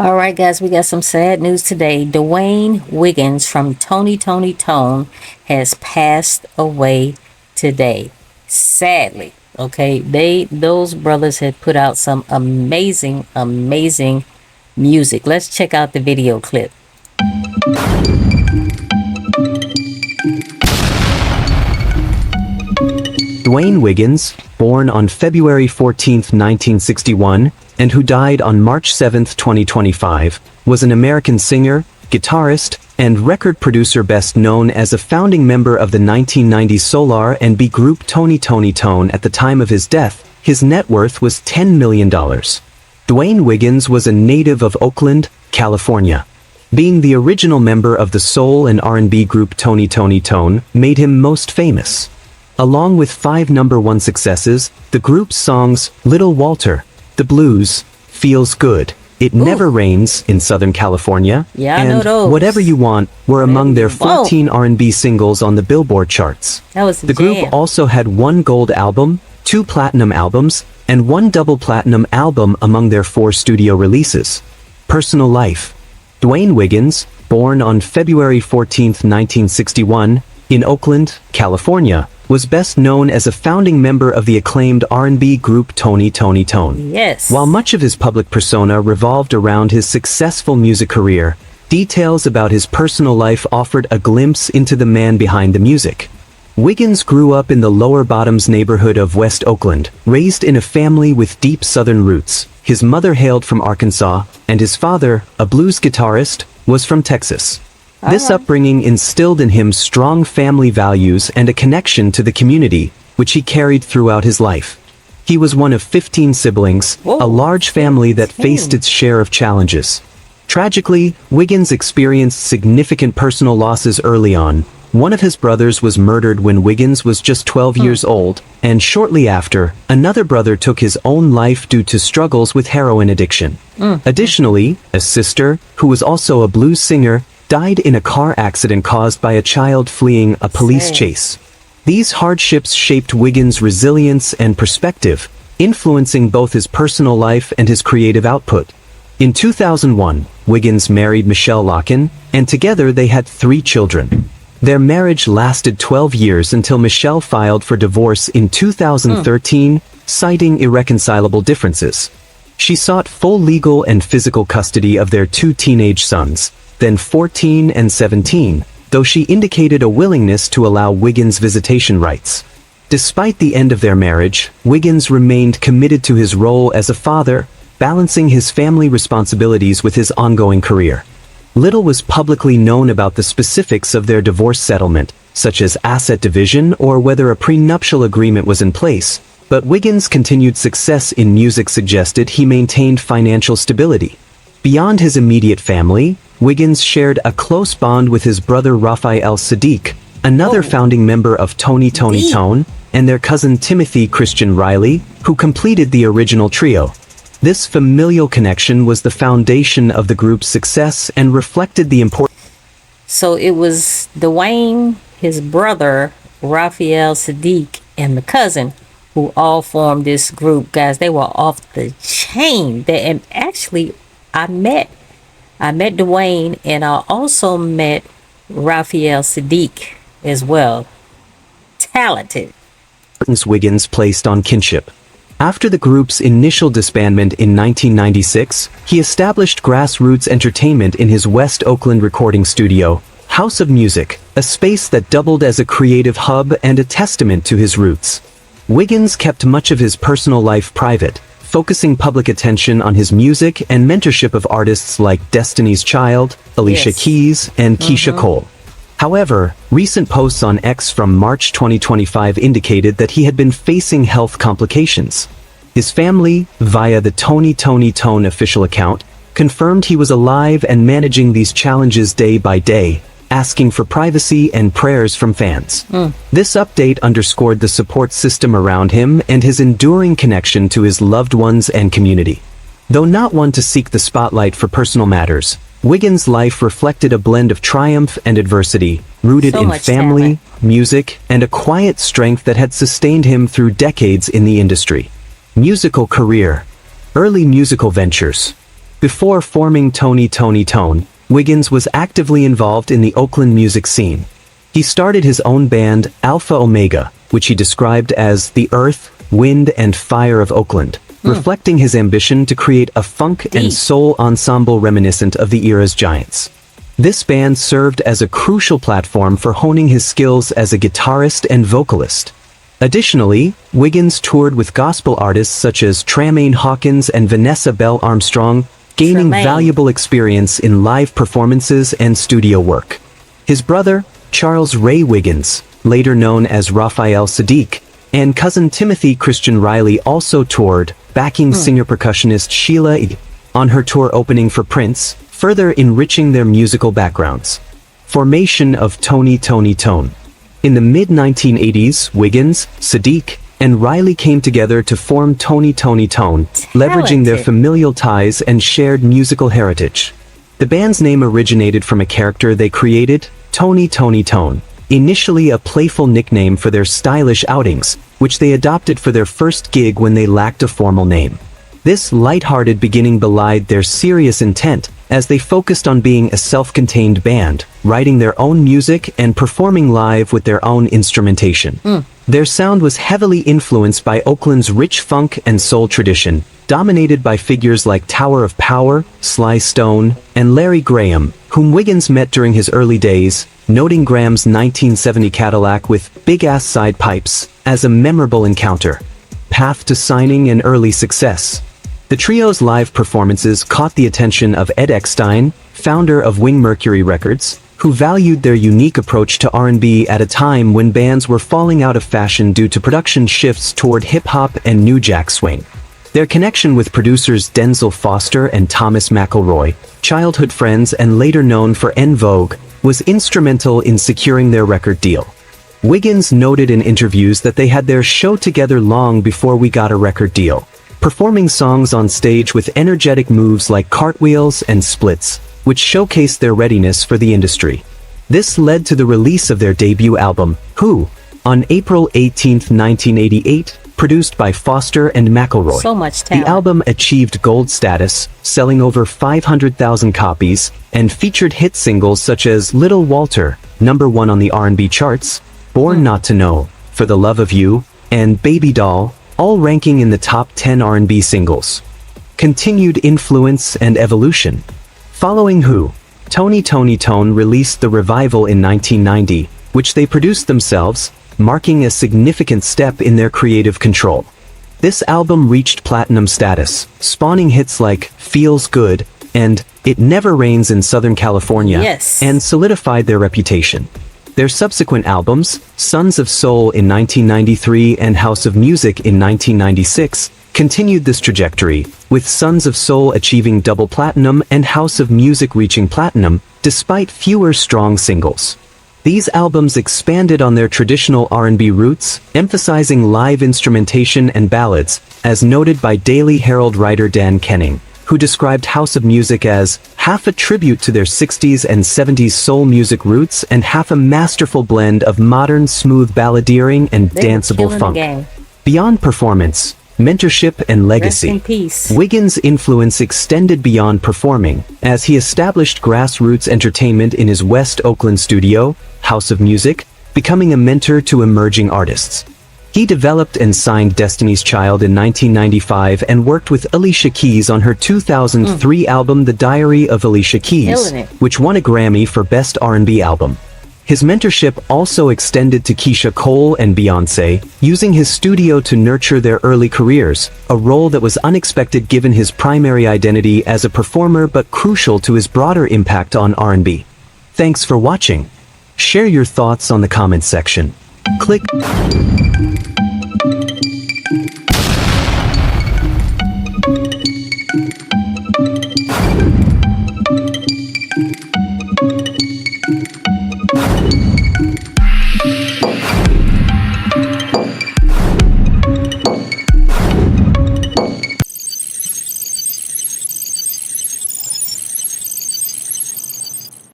All right, guys, we got some sad news today. Dwayne Wiggins from Tony Toni Toné has passed away today. Sadly, okay, those brothers had put out some amazing music. Let's check out the video clip. Dwayne Wiggins, born on February 14, 1961, and who died on March 7, 2025, was an American singer, guitarist, and record producer best known as a founding member of the 1990s soul-R&B group Tony Toni Toné. At the time of his death, his net worth was $10 million. Dwayne Wiggins was a native of Oakland, California. Being the original member of the soul and R&B group Tony Toni Toné made him most famous. Along with 5 #1 successes, the group's songs Little Walter, The Blues, Feels Good, It Never Rains in Southern California, and Whatever You Want were among their 14 R&B singles on the Billboard charts. The group also had 1 gold album, 2 platinum albums, and 1 double platinum album among their 4 studio releases. Personal life. Dwayne Wiggins, born on February 14, 1961, in Oakland, California, was best known as a founding member of the acclaimed R&B group Tony Toni Toné. Yes. While much of his public persona revolved around his successful music career, details about his personal life offered a glimpse into the man behind the music. Wiggins grew up in the Lower Bottoms neighborhood of West Oakland, raised in a family with deep Southern roots. His mother hailed from Arkansas, and his father, a blues guitarist, was from Texas. This upbringing instilled in him strong family values and a connection to the community, which he carried throughout his life. He was one of 15 siblings, a large family that faced its share of challenges. Tragically, Wiggins experienced significant personal losses early on. One of his brothers was murdered when Wiggins was just 12 years old, and shortly after, another brother took his own life due to struggles with heroin addiction. Additionally, a sister, who was also a blues singer, died in a car accident caused by a child fleeing a police chase. These hardships shaped Wiggins' resilience and perspective, influencing both his personal life and his creative output. In 2001, Wiggins married Michelle Locken, and together they had 3 children. Their marriage lasted 12 years until Michelle filed for divorce in 2013, citing irreconcilable differences. She sought full legal and physical custody of their 2 teenage sons, then 14 and 17, though she indicated a willingness to allow Wiggins visitation rights. Despite the end of their marriage, Wiggins remained committed to his role as a father, balancing his family responsibilities with his ongoing career. Little was publicly known about the specifics of their divorce settlement, such as asset division or whether a prenuptial agreement was in place, but Wiggins' continued success in music suggested he maintained financial stability. Beyond his immediate family, Wiggins shared a close bond with his brother Raphael Saadiq, another founding member of Tony Toni Toné, and their cousin Timothy Christian Riley, who completed the original trio. This familial connection was the foundation of the group's success and reflected the importance. So it was Dwayne, his brother, Raphael Saadiq, and the cousin who all formed this group. Guys, they were off the chain. And actually, I met Dwayne, and I also met Raphael Saadiq as well. Talented. Wiggins placed on kinship. After the group's initial disbandment in 1996, he established Grassroots Entertainment in his West Oakland recording studio, House of Music, a space that doubled as a creative hub and a testament to his roots. Wiggins kept much of his personal life private, focusing public attention on his music and mentorship of artists like Destiny's Child, Alicia Keys, and Keisha Cole. However, recent posts on X from March 2025 indicated that he had been facing health complications. His family, via the Tony Toni Toné official account, confirmed he was alive and managing these challenges day by day, asking for privacy and prayers from fans. This update underscored the support system around him and his enduring connection to his loved ones and community. Though not one to seek the spotlight for personal matters, Wiggins' life reflected a blend of triumph and adversity, rooted in family, music, and a quiet strength that had sustained him through decades in the industry. Musical career. Early musical ventures. Before forming Tony Toni Toné, Wiggins was actively involved in the Oakland music scene. He started his own band, Alpha Omega, which he described as the earth, wind and fire of Oakland, reflecting his ambition to create a funk and soul ensemble reminiscent of the era's giants. This band served as a crucial platform for honing his skills as a guitarist and vocalist. Additionally, Wiggins toured with gospel artists such as Tramaine Hawkins and Vanessa Bell Armstrong, gaining valuable experience in live performances and studio work. His brother, Charles Ray Wiggins, later known as Raphael Saadiq, and cousin Timothy Christian Riley also toured, backing singer-percussionist Sheila E. on her tour opening for Prince, further enriching their musical backgrounds. Formation of Tony Toni Toné. In the mid-1980s, Wiggins, Saadiq, and Riley came together to form Tony Toni Toné, leveraging their familial ties and shared musical heritage. The band's name originated from a character they created, Tony Toni Toné, initially a playful nickname for their stylish outings, which they adopted for their first gig when they lacked a formal name. This light-hearted beginning belied their serious intent, as they focused on being a self-contained band, writing their own music and performing live with their own instrumentation. Their sound was heavily influenced by Oakland's rich funk and soul tradition, dominated by figures like Tower of Power, Sly Stone, and Larry Graham, whom Wiggins met during his early days, noting Graham's 1970 Cadillac with big-ass side pipes as a memorable encounter. Path to signing and early success. The trio's live performances caught the attention of Ed Eckstein, founder of Wing Mercury Records, who valued their unique approach to R&B at a time when bands were falling out of fashion due to production shifts toward hip-hop and new jack swing. Their connection with producers Denzel Foster and Thomas McElroy, childhood friends and later known for En Vogue, was instrumental in securing their record deal. Wiggins noted in interviews that they had their show together long before we got a record deal, performing songs on stage with energetic moves like cartwheels and splits, which showcased their readiness for the industry. This led to the release of their debut album, Who, on April 18, 1988, produced by Foster and McElroy. So much talent. The album achieved gold status, selling over 500,000 copies, and featured hit singles such as Little Walter, #1 on the R&B charts, Born Not to Know, For the Love of You, and Baby Doll, all ranking in the top 10 R&B singles. Continued influence and evolution. Following Who, Tony Toni Toné released The Revival in 1990, which they produced themselves, marking a significant step in their creative control. This album reached platinum status, spawning hits like Feels Good and It Never Rains in Southern California, and solidified their reputation. Their subsequent albums, Sons of Soul in 1993 and House of Music in 1996, continued this trajectory, with Sons of Soul achieving double platinum and House of Music reaching platinum, despite fewer strong singles. These albums expanded on their traditional R&B roots, emphasizing live instrumentation and ballads, as noted by Daily Herald writer Dan Kenning, who described House of Music as half a tribute to their 60s and 70s soul music roots and half a masterful blend of modern smooth balladeering and danceable funk. Beyond performance, mentorship and legacy, Wiggins' influence extended beyond performing, as he established grassroots entertainment in his West Oakland studio, House of Music, becoming a mentor to emerging artists. He developed and signed Destiny's Child in 1995 and worked with Alicia Keys on her 2003 album The Diary of Alicia Keys, which won a Grammy for Best R&B Album. His mentorship also extended to Keisha Cole and Beyoncé, using his studio to nurture their early careers, a role that was unexpected given his primary identity as a performer but crucial to his broader impact on R&B. Thanks for watching. Share your thoughts on the comments section. Click